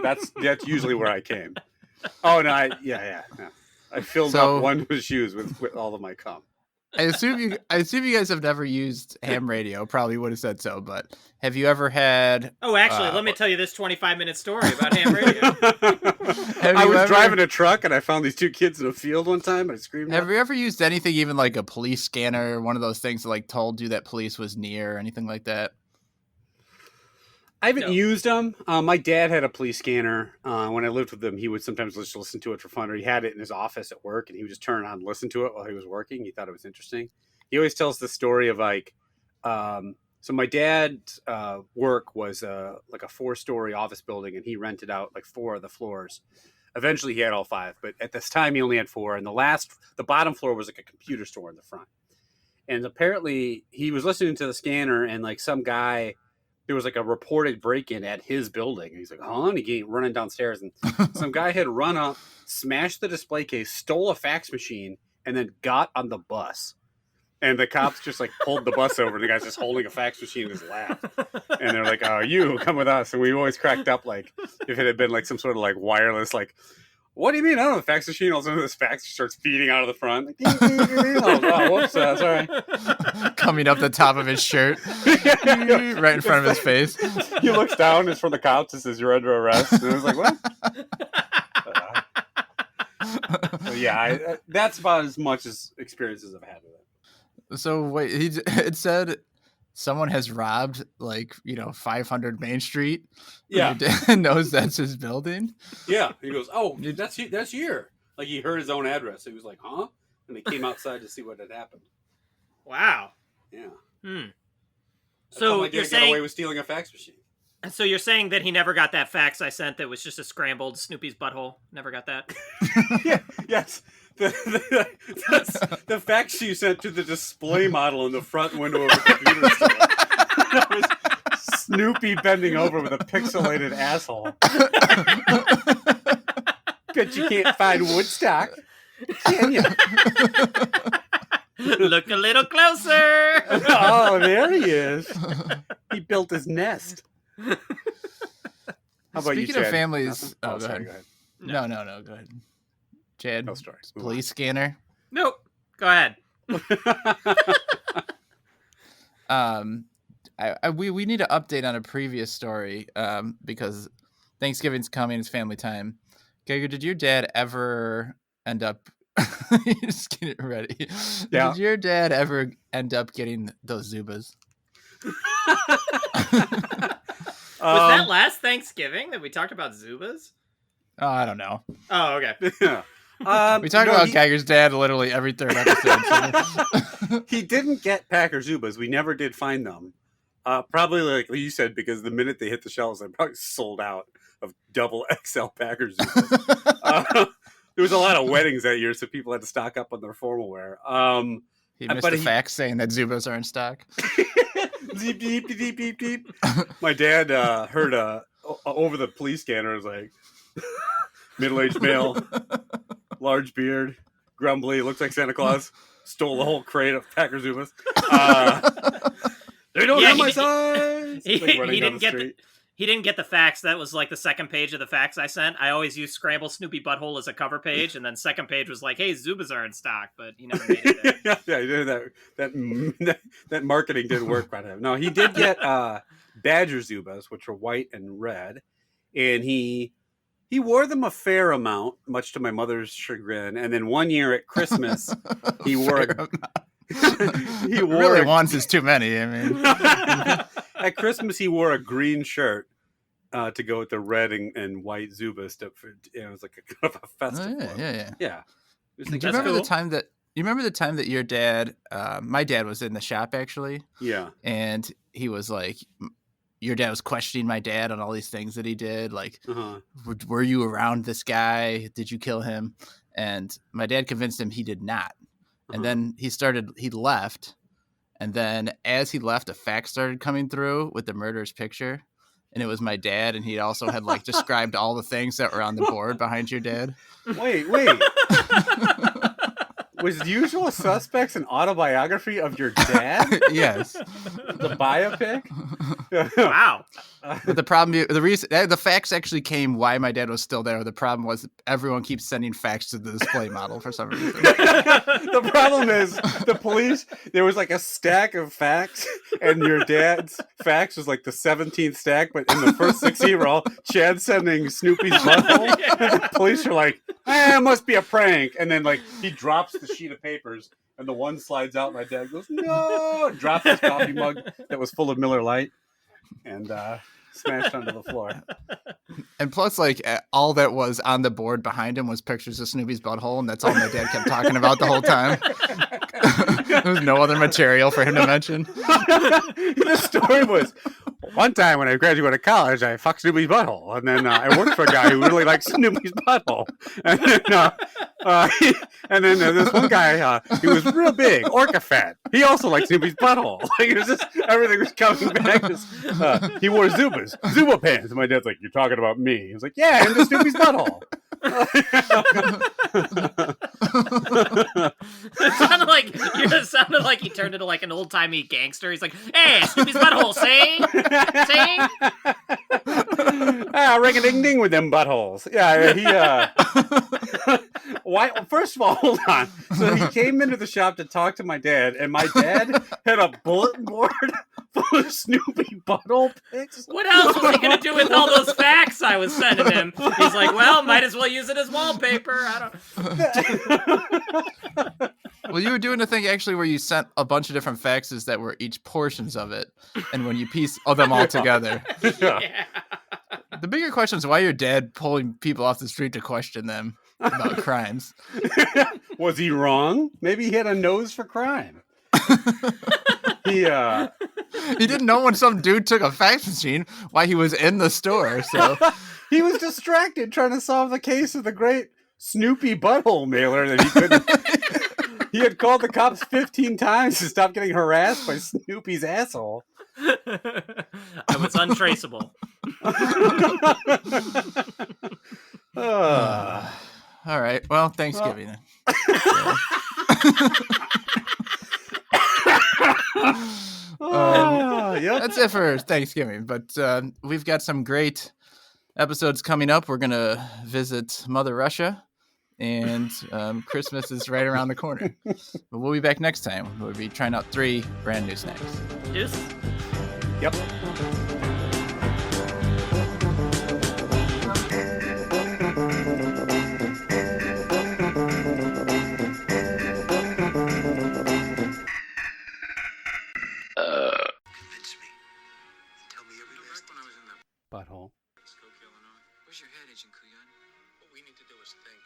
That's usually where I came. Oh no, yeah. I filled up one of his shoes with all of my cum. I assume you guys have never used ham radio. Probably would have said so, but have you ever had? Oh, actually, let me tell you this 25-minute story about ham radio. I was driving a truck and I found these 2 kids in a field one time. And I screamed. Have you ever used anything, even like a police scanner, one of those things that like told you that police was near, or anything like that? I haven't used them. My dad had a police scanner. When I lived with him, he would sometimes just listen to it for fun, or he had it in his office at work, and he would just turn it on and listen to it while he was working. He thought it was interesting. He always tells the story of like, so my dad's work was like a 4-story office building, and he rented out like 4 of the floors. Eventually, he had all 5, but at this time, he only had 4. And the bottom floor was like a computer store in the front. And apparently, he was listening to the scanner, and like some guy. There was like a reported break-in at his building. He's like, and he came running downstairs, and some guy had run up, smashed the display case, stole a fax machine, and then got on the bus. And the cops just like pulled the bus over, and the guy's just holding a fax machine in his lap. And they're like, "Oh, you come with us." And we always cracked up like if it had been like some sort of like wireless, like, what do you mean? I don't know. The fax machine. All of a sudden, this fax starts feeding out of the front. Like, oh, whoops, sorry. Coming up the top of his shirt, right in front of his face. He looks down. It's from the cops. It says, "You're under arrest." And I was like, "What?" That's about as much as experiences I've had with it. So wait, it said someone has robbed 500 Main Street. Yeah, your dad knows that's his building. Yeah, he goes, "Oh, that's here." Like he heard his own address. He was like, "Huh?" And they came outside to see what had happened. Wow. Yeah. So you're saying got away with stealing a fax machine. So you're saying that he never got that fax I sent that was just a scrambled Snoopy's butthole? Never got that? Yes. The fax you sent to the display model in the front window of a computer store. That was Snoopy bending over with a pixelated asshole. Bet you can't find Woodstock, can you? Look a little closer. Oh, there he is. He built his nest. How about Speaking you, of families, go ahead. ahead. No, go ahead. Chad, no stories. Police scanner. Nope. Go ahead. We need to update on a previous story because Thanksgiving's coming, it's family time. Geiger, did your dad ever end up just getting ready? Yeah. Did your dad ever end up getting those Zubas? Was that last Thanksgiving that we talked about Zubas? Oh, I don't know. Oh, okay. Yeah. We talk about Geiger's dad literally every third episode. So. He didn't get Packer Zubas. We never did find them. Probably like you said, because the minute they hit the shelves, they probably sold out of double XL Packer Zubas. There was a lot of weddings that year, so people had to stock up on their formal wear. He missed the fax saying that Zubas are in stock. Beep, beep, beep, beep, beep. My dad heard over the police scanner, was like, middle-aged male, large beard, grumbly, looks like Santa Claus, stole the whole crate of Packer Zubas. They don't have my size. He didn't get the fax. That was like the second page of the fax I sent. I always use Scramble Snoopy Butthole as a cover page, and then second page was like, "Hey, Zubas are in stock," but he never made it there. that marketing didn't work quite him. No, he did get Badger Zubas, which were white and red, and he wore them a fair amount, much to my mother's chagrin. And then one year at Christmas, he wore he wore really once is too many. I mean, at Christmas he wore a green shirt to go with the red and white Zubas. It was like a kind of a festive. Oh, yeah. Do you remember the time that? You remember the time that your dad, my dad was in the shop actually? Yeah. And he was like, your dad was questioning my dad on all these things that he did. Like, were you around this guy? Did you kill him? And my dad convinced him he did not. And then he left. And then as he left, a fax started coming through with the murderer's picture. And it was my dad. And he also had like described all the things that were on the board behind your dad. Wait. Was Usual Suspects an autobiography of your dad? Yes. The biopic? Wow. But the fax actually came why my dad was still there. The problem was everyone keeps sending fax to the display model for some reason. The problem is the police, there was like a stack of fax, and your dad's fax was like the 17th stack, but in the first 16 were all Chad sending Snoopy's butthole. And the police are like, it must be a prank. And then like he drops the sheet of papers and the one slides out. My dad goes, no, and drops his coffee mug that was full of Miller Lite and smashed onto the floor. And plus, like, all that was on the board behind him was pictures of Snoopy's butthole, and that's all my dad kept talking about the whole time. There was no other material for him to mention. The story was, one time when I graduated college, I fucked Snoopy's butthole. And then I worked for a guy who really liked Snoopy's butthole. And then this one guy, he was real big, orca fat. He also liked Snoopy's butthole. Like, it was just, everything was coming back. He wore Zuba pants. And my dad's like, you're talking about me. He was like, yeah, into Snoopy's butthole. It sounded like he turned into like an old timey gangster. He's like, "Hey, Snoopy's butthole, sing." Ring a ding ding with them buttholes. Yeah, he. Why? First of all, hold on. So he came into the shop to talk to my dad, and my dad had a bulletin board full of Snoopy butthole pics. What else was he gonna do with all those facts I was sending him? He's like, well, might as well use it as wallpaper. I don't. Well, you were doing a thing actually where you sent a bunch of different faxes that were each portions of it, and when you piece them all together. Yeah. The bigger question is why your dad pulling people off the street to question them about crimes. Was he wrong? Maybe he had a nose for crime. He didn't know when some dude took a fax machine why he was in the store. So he was distracted trying to solve the case of the great Snoopy butthole mailer that he couldn't. He had called the cops 15 times to stop getting harassed by Snoopy's asshole. I was untraceable. All right. Well, Thanksgiving. Yep. That's it for Thanksgiving. But we've got some great episodes coming up. We're going to visit Mother Russia. and Christmas is right around the corner. But we'll be back next time. We'll be trying out 3 brand new snacks. Deuce. Yep. Convince me. Tell me every last Back when I was in the Butthole. Skokie, Illinois. Where's your head, Agent Kuyan? What we need to do is think.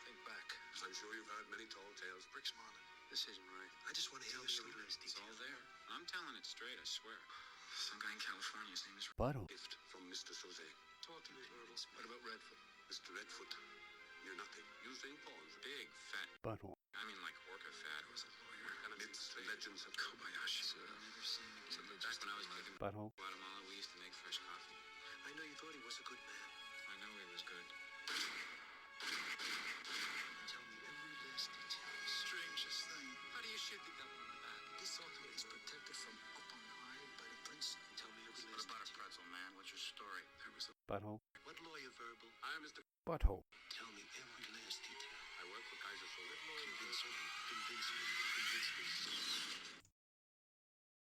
Think back. I'm sure you've heard many tall tales. Brick's Marlin. This isn't right. I just want to hear Tell your me sweet every- last It's detail. all there. I'm telling it straight, I swear. Some guy in California, his name is... Butthole. Gift from Mr. Soze. Talk to me, Verbals. What about Redfoot? Mr. Redfoot, you're nothing. You think pawns. Big, fat... Butthole. I mean, like orca fat. He was a lawyer. It's the legends of Kobayashi. I've never seen him. Back when I was kicking Butthole. Guatemala, we used to make fresh coffee. I know you thought he was a good man. I know he was good. Tell me every last detail. Strangest thing. How do you shoot the devil in the back? This author is protected from up on high by the prince. Tell me every What last about a detail. pretzel, man? What's your story? There was a... Butthole. What lawyer, Verbal? I am Mr. Butthole. Tell me every last detail. I work for Kaiser Soze. Convince me. Convince me. Convince me.